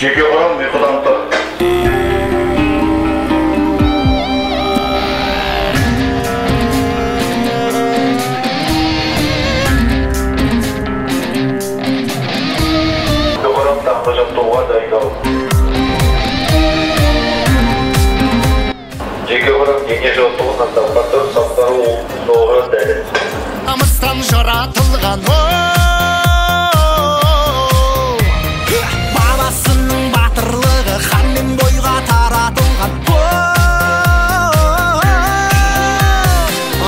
Жеке құрам ұйқыдан тұр. Намыстан жаратылған баласының батырлығы хан мен бойға таратылған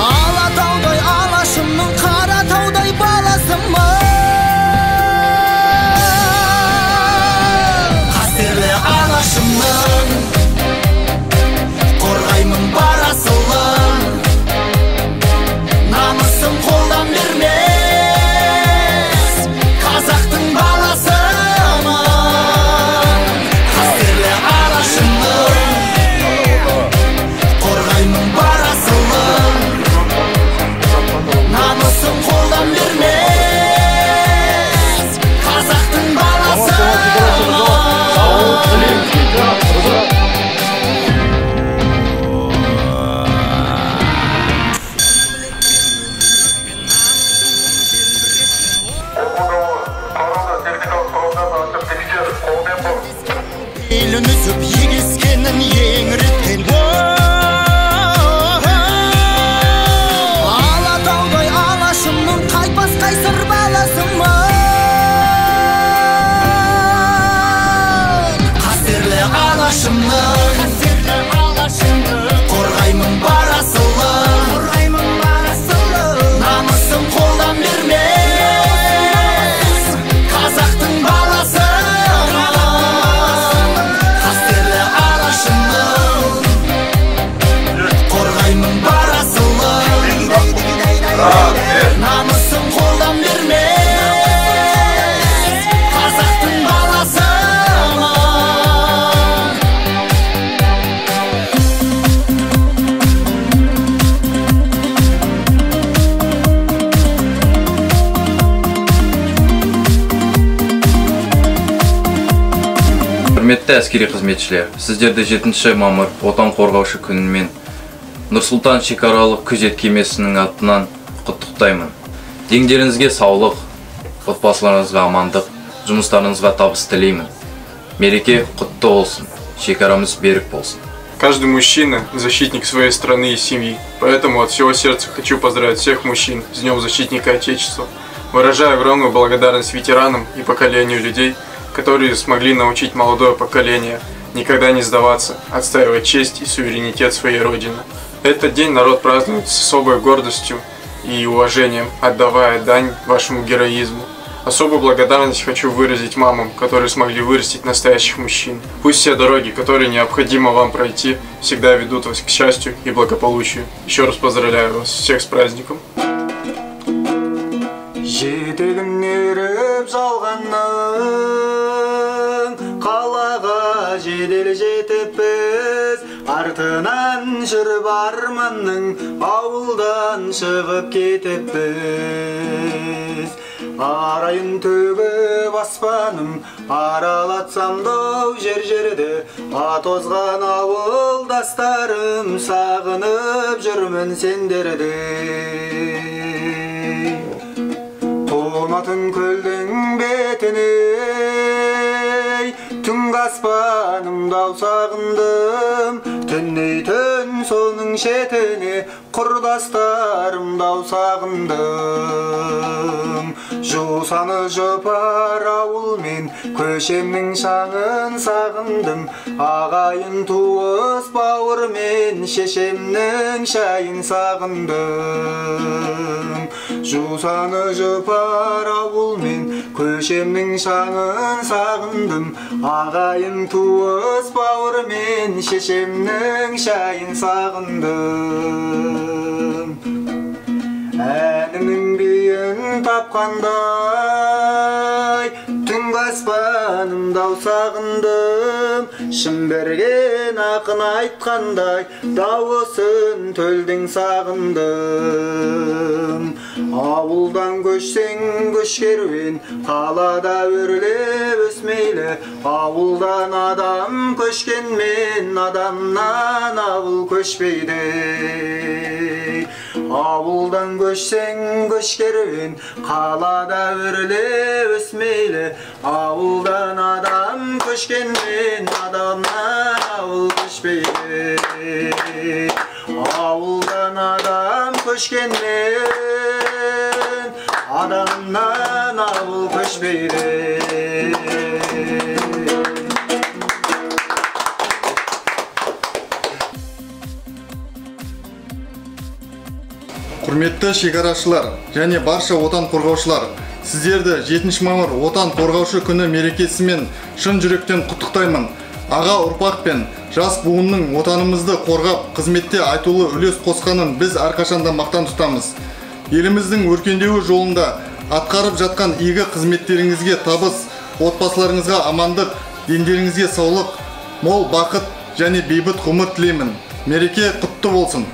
Алатаудай алашымның Қаратаудай баласымын қастерлі алашымның қорғаймын барасылын намысын қолдан бермес қазақтың баласымын қастерлі алашымның қорғаймын барасылын намысын қолдан бермес қазақтың баласымын елін үзіп егескенін еңіреткен Алатаудай алашымның қайтпас қайсыр баласымын қастерлі алашымның қорғаймын барасылын намысын қолдан бермес қазақтың баласы намысын қолдан бермес қазақтың баласымын Құрметті әскери қызметшілер, сіздерді 7 мамыр отан қорғаушы күнімен Нұрсұлтан шекаралық күзет кемесінің атынан құттықтаймын. Дендеріңізге саулық, отбасыларыңызға амандық, жұмыстарыңызға табыс тілеймін. Мереке құтты болсын, шекарамыз берік болсын. Каждый мужчина – защитник своей страны и семьи. Поэтому от всего сердца хочу поздравить всех мужчин с Днем Защитника Отечества. Выражаю огромную благодарность ветеранам и поколению людей, которые смогли научить молодое поколение никогда не сдаваться, отстаивать честь и суверенитет своей Родины. Этот день народ празднует с особой гордостью и уважением, отдавая дань вашему героизму. Особую благодарность хочу выразить мамам, которые смогли вырастить настоящих мужчин. Пусть все дороги, которые необходимо вам пройти, всегда ведут вас к счастью и благополучию. Еще раз поздравляю вас всех с праздником. Жедел жетіппіз, артынан жүріп арманның, ауылдан шығып кетіппіз. Арайын төгіп аспаным, аралатсам дау жер-жерді, атозған ауылдастарым, сағынып жүрмін сендерді. Толматын көлдің бетіне түнгі аспанымда сағындым, түнней түн соның шетіне құрдастарымда сағындым. Жусаны жұпар ауыл мен көшемнің шаңын сағындым, ағайын туыс бауыр мен шешемнің шайын сағындым. Жусаны жұпар ауыл мен көшемнің шаңын сағындым, ағайын туыс бауыр мен шешемнің шайын сағындым. Әнімнің бейін тапқандай, түнгі аспанымда сағындым, шын берген ақын айтқандай, дауысын төлдің сағындым. Ауылдан көшсең көш керуен, қалада өрлеп өсмейлі, Ауылдан адам көшкенмен адамнан ауыл көшпейді. Ауылдан көшсең көшкерін, қалада өрле өсмейлі. Ауылдан адам көшкенмен адамнан ауыл көшпейді. Ауылдан адам көшкенмен адамнан ауыл көшпейді. Құрметті шекарашылар және барша отан қорғаушылар, сіздерді 7 мамыр отан қорғаушы күні мерекесімен шын жүректен құттықтаймын. Аға ұрпақ пен жас буынның отанымызды қорғап, қызметте айтулы үлес қосқанын біз әрқашанда мақтан тұтамыз. Еліміздің өркендеуі жолында атқарып жатқан игі қызметтеріңізге табыс, отбасыларыңызға амандық, дендеріңізге саулық, мол бақыт және бейбіт ғұмыр тілеймін. Мереке құтты болсын.